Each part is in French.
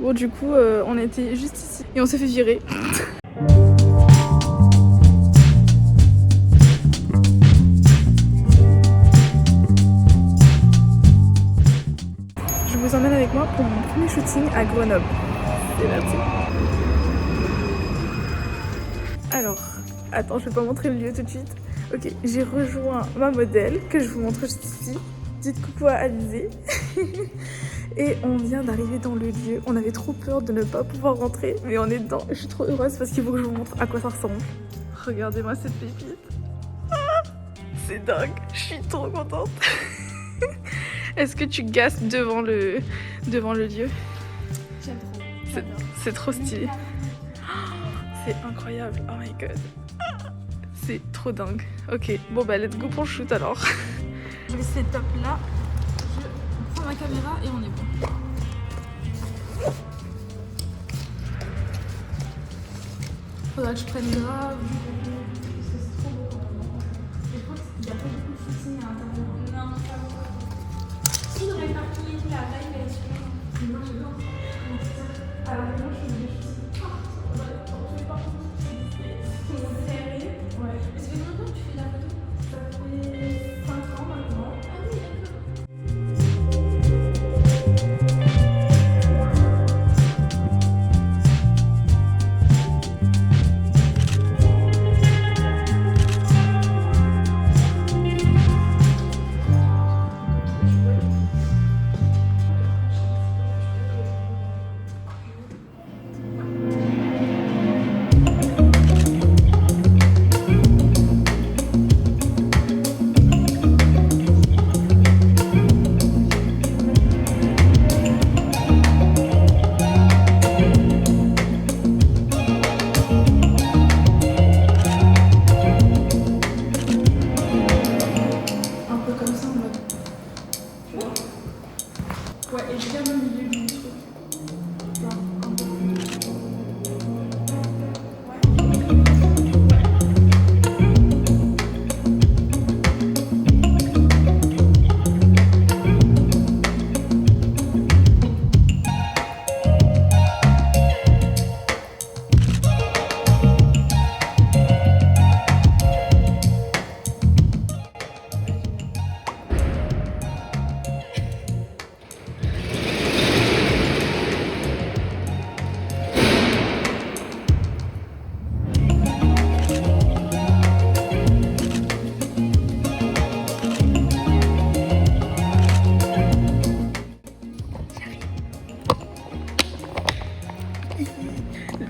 Bon du coup on était juste ici et on s'est fait virer. Je vous emmène avec moi pour mon premier shooting à Grenoble. C'est parti. Alors, attends, je vais pas montrer le lieu tout de suite. Ok, j'ai rejoint ma modèle que je vous montre juste ici. Dites coucou à Alizé. Et on vient d'arriver dans le lieu. On avait trop peur de ne pas pouvoir rentrer, mais on est dedans. Je suis trop heureuse parce qu'il faut que je vous montre à quoi ça ressemble. Regardez-moi cette pépite. C'est dingue, je suis trop contente. Est-ce que tu gasses devant le lieu? J'aime trop. C'est trop stylé. C'est incroyable, oh my god. C'est trop dingue. Ok, bon bah let's go pour le shoot alors. Je vais setup là, je prends ma caméra et on est bon. Faudra que je prenne grave du contenu parce que c'est trop beau. Je crois qu'il n'y a pas beaucoup de shooting à l'intérieur. Non, pas beaucoup. Si j'aurais éparpillé la taille, elle est super. Mais moi j'adore. Alors moi je fais des shootings partout. Je fais partout. C'est mon serré. Ouais. Mais ça fait longtemps que tu fais de la photo? Ça fait 5 ans maintenant. Ah oui, d'accord. Ouais, et je garde au milieu du truc. Genre, un peu plus.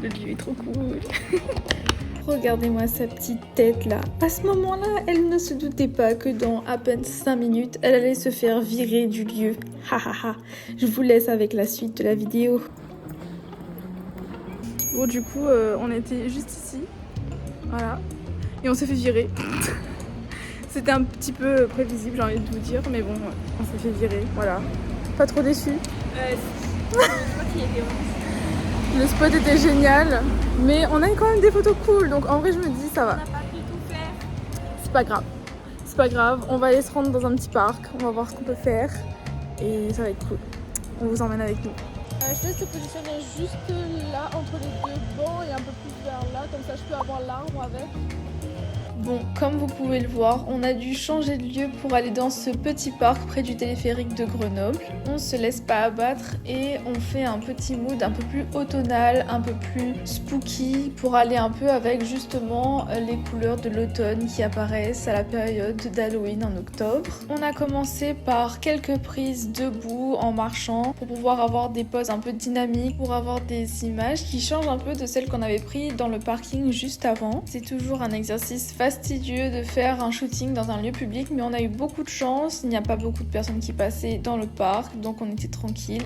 Le lieu est trop cool. Regardez-moi sa petite tête là. À ce moment-là, elle ne se doutait pas que dans à peine 5 minutes, elle allait se faire virer du lieu. Ha ha ha. Je vous laisse avec la suite de la vidéo. Bon du coup, on était juste ici. Voilà. Et on s'est fait virer. C'était un petit peu prévisible, j'ai envie de vous dire. Mais bon, on s'est fait virer. Voilà. Pas trop déçu. Je crois qu'il y a des Le spot était génial, mais on a quand même des photos cool, donc en vrai je me dis ça va. On n'a pas pu tout faire. C'est pas grave, c'est pas grave, on va aller se rendre dans un petit parc, on va voir ce qu'on peut faire et ça va être cool. On vous emmène avec nous. Je te laisse te positionner juste là entre les deux bancs et un peu plus vers là, comme ça je peux avoir l'arbre avec. Bon, comme vous pouvez le voir, on a dû changer de lieu pour aller dans ce petit parc près du téléphérique de Grenoble. On se laisse pas abattre et on fait un petit mood un peu plus automnal, un peu plus spooky pour aller un peu avec justement les couleurs de l'automne qui apparaissent à la période d'Halloween en octobre. On a commencé par quelques prises debout en marchant pour pouvoir avoir des poses un peu dynamiques, pour avoir des images qui changent un peu de celles qu'on avait prises dans le parking juste avant. C'est toujours un exercice fastidieux de faire un shooting dans un lieu public, mais on a eu beaucoup de chance, il n'y a pas beaucoup de personnes qui passaient dans le parc, donc on était tranquille.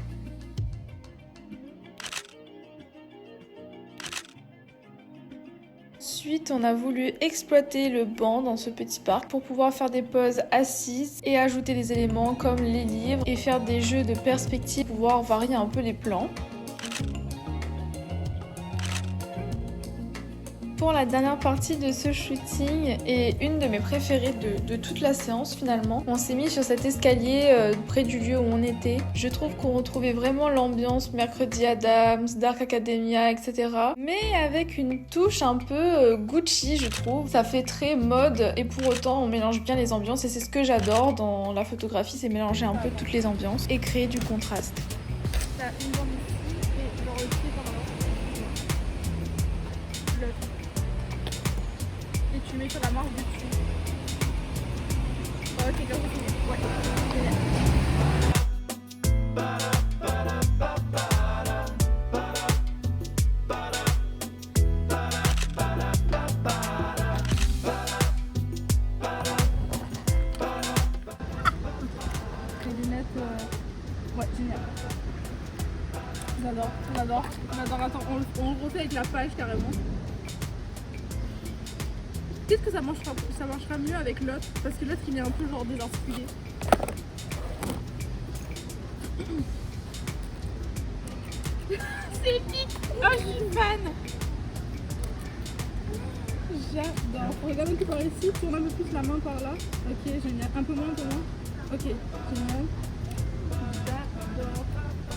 Ensuite, on a voulu exploiter le banc dans ce petit parc pour pouvoir faire des poses assises et ajouter des éléments comme les livres et faire des jeux de perspective pour pouvoir varier un peu les plans. Pour la dernière partie de ce shooting et une de mes préférées de toute la séance finalement, on s'est mis sur cet escalier près du lieu où on était. Je trouve qu'on retrouvait vraiment l'ambiance Mercredi Adams, Dark Academia, etc. Mais avec une touche un peu Gucci je trouve. Ça fait très mode et pour autant on mélange bien les ambiances et c'est ce que j'adore dans la photographie, c'est mélanger un peu toutes les ambiances et créer du contraste. T'as une bande ici et genre aussi par là. Et tu mets sur la marge dessus. Ouais, ok, comme ça c'est mieux. Ouais, génial. Les lunettes, ouais, génial. J'adore, on adore. Attends, on le refait avec la page carrément. Peut-être que ça marchera mieux avec l'autre, parce que l'autre il est un peu genre désarticulé. C'est épique! Oh, je suis fan! J'adore. Regarde un peu par ici, tourne un peu plus la main par là. Ok, génial. Un peu moins, Ok, génial. J'adore.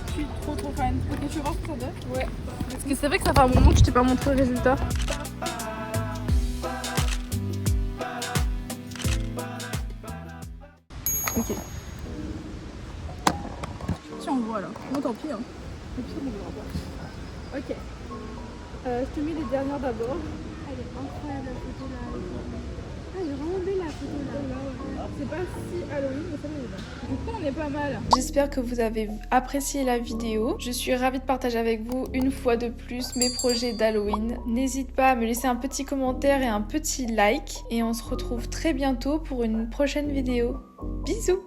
Je suis trop fan. Ok, tu veux voir ce que ça donne? Ouais. Parce que c'est vrai que ça fait un moment que je t'ai pas montré le résultat. Ok. Si on voit là. Bon tant pis hein. Et puis on verra pas. Ok. Je te mets les dernières d'abord. Elle est incroyable la photo là. Ah, j'ai vraiment belle la photo là. C'est pas si Halloween, mais ça m'est bien. Du coup, on est pas mal. J'espère que vous avez apprécié la vidéo. Je suis ravie de partager avec vous une fois de plus mes projets d'Halloween. N'hésite pas à me laisser un petit commentaire et un petit like. Et on se retrouve très bientôt pour une prochaine vidéo. Bisous!